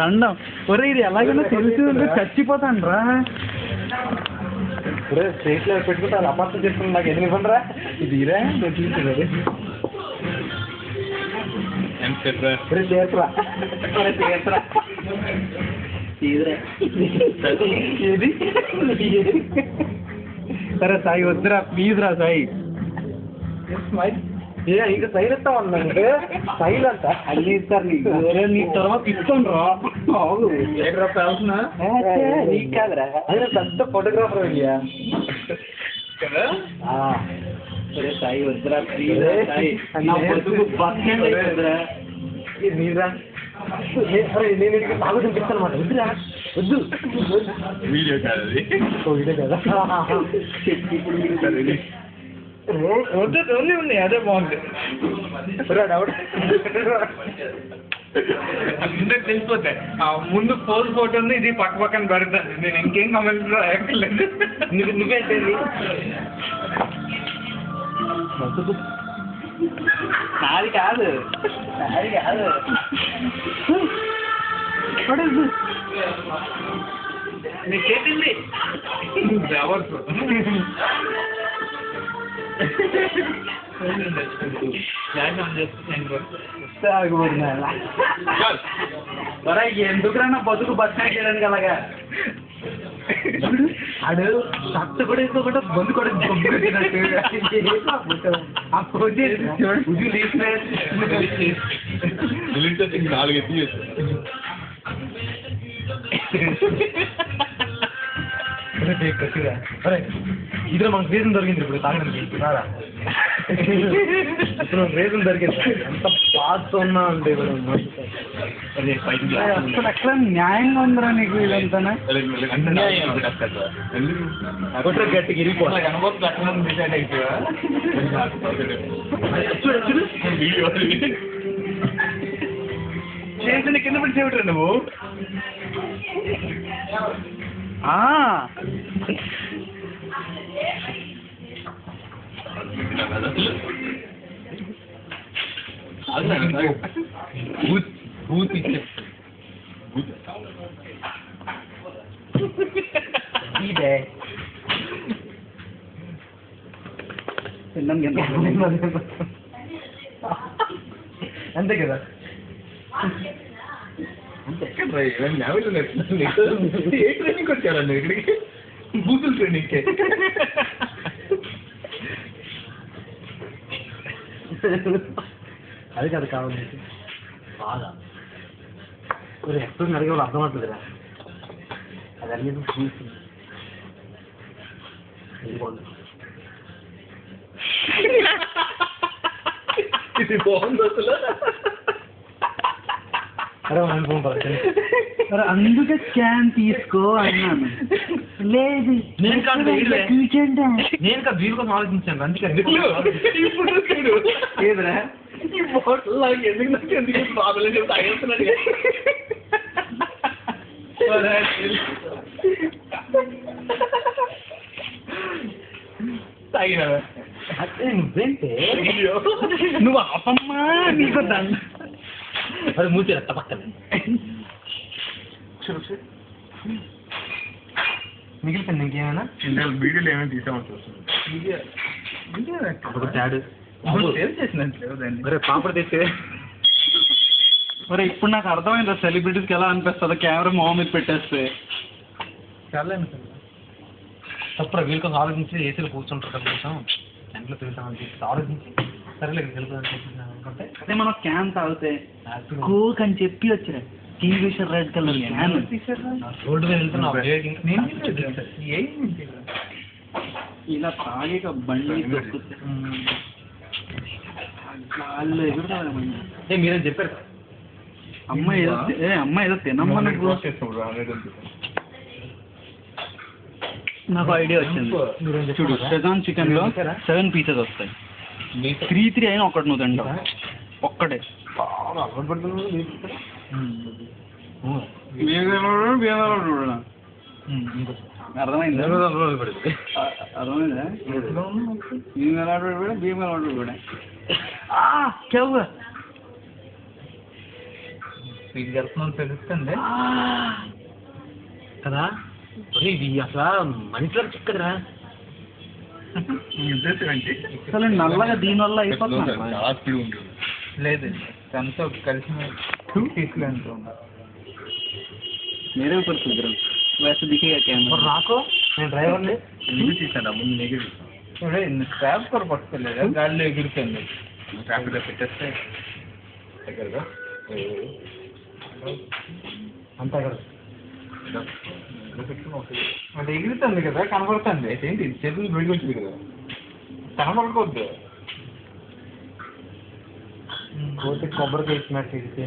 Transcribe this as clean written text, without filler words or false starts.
దండం ఒరే ఇది ఎలాగైనా తెలిసి చచ్చిపోతాను రా స్ట్రేట్లో పెట్టుకుంటారు అపార్థం చెప్తున్నా నాకు ఎందుకు ఇవ్వండి రా ఇది ఇరా చూపించలేదు సరే సాయి వద్దురా ప్లీజ్ రా సాయి ఇంకా సైల్ ఇస్తామన్నా సైల్ అంట అన్ని ఇస్తారు నీ తర్వాత ఇస్తాను రా నీకు కాదురా అదే పెద్ద ఫోటోగ్రాఫర్ అయ్యా కదా సరే సాయి వద్దురా ప్లీజ్ మీరా నేను ఇంటికి బాగా చూపిస్తాను అనమాట వద్దురా వద్దు వీడియో కాదు వీడియో కదా ఓన్లీ ఉంది అదే బాగుంది అందరికి తెలిసిపోతాయి ముందు పోజ్ ఫోటో ఉంది ఇది పక్క పక్కన పెడతాను నేను ఇంకేం కామెంట్ రాయక్కర్లేదు నువ్వేంటి నాది కాదు నీకు చేసింది ఎవరు ఎందుకురా నా బతుకు బస్టాండ్ చేయడానికి అలాగా ఆడు షర్ట్ కూడా వేసుకోకుండా బంధు కూడా నాలుగు ఎత్తి ఇదిలో మనకు రీజన్ దొరికింది ఇప్పుడు తాగడానికి ఇప్పుడు రీజన్ దొరికింది ఎంత పాస్ ఉన్నా అంటే అసలు ఎట్లా న్యాయంగా ఉందిరా నీకు ఇదంతా గట్టికి ఇరిగిపోవాలి చేసిన కింద పడి చెవిట్రా నువ్వు అంతే కదా ఏ ట్రైనింగ్ వచ్చారండి ఇక్కడికి బూతులు ట్రైనింగ్కే అది కదా కావాలి బాగా ఎప్పుడు అడిగే వాళ్ళు అర్థం అవుతుందిరా అది అడిగేది చూసి ఇది బాగుంది అసలు అందుకే క్యాన్ తీసుకో అన్నాను లేదు నేను వీలు కోసం ఆలోచించాను అందుకని ఏదిరా ఈ బాటిల్ ఎందుకు బాబులు తాగేస్తున్నాడు తాగినా నువ్వేంటే నువ్వు అపమ్మా నీకు దండ అది మూతి రక్త పక్కన మిగిలిపోయింది ఇంకేమైనా వీడియోలు ఏమైనా తీసామని చూస్తున్నాను పాపడ తెచ్చే మరి ఇప్పుడు నాకు అర్థమైందా సెలబ్రిటీస్కి ఎలా అనిపిస్తుందో కెమెరా మొహం మీద పెట్టేస్తే తప్పురా వీళ్ళ కోసం ఆలోచించి ఏసీలో కూర్చుంటారు కదా కోసం ఎంట్లో తిరుగుతామని చెప్పి ఆలోచించి సరేలే అనుకుంటే అదే మనం క్యాన్ తాగితే కోక్ అని చెప్పి వచ్చిన టీవీషన్ రెడ్ కలర్ క్యాన్ రోడ్డు మీద వెళ్తున్నావు ఇలా తాగేక బండి దొక్కుతే వాళ్ళు ఎగురుతారు మీరేం చెప్పారు అమ్మాయి ఏదో తినమ్మని నాకు ఐడియా వచ్చింది చూడు షెజాన్ చికెన్ లో 7 pieces వస్తాయి 3 అయినా ఒకటి నువ్వు తింటావు ఒక్కటే అర్థమైందా అర్థమైందా భీమలాడు కూడా స్పీడ్కి వెళ్తున్నాను తెలుస్తుంది కదా. ఇది అసలు మనిషిలో చిక్కదురా. ఉద్దేశం ఏంటి? అసలు నల్లగా దీనివల్ల అయిపోతుంది. చాలా స్పీడ్ ఉంటుంది. లేదు తనతో కలిసి తీసుకెళ్తూ मेरे ऊपर कूद रहा हूँ वैसे दिखेगा कैमरा నాకు నేను డ్రైవర్ని ఎందుకు తీసాను ముందు నెగిరి స్క్రాప్ కూడా పట్టుకోలేదు గాలిలో ఎగురుతుంది. ట్రాఫిక్లో పెట్టేస్తే దగ్గరగా అంతా కదా అంటే ఎగురుతుంది కదా కనపడుతుంది. ఏంటి చేతులు బయటకు వచ్చింది కదా కనపడుకోవద్దు. కొబ్బరికాయ ఇచ్చినట్టు ఇది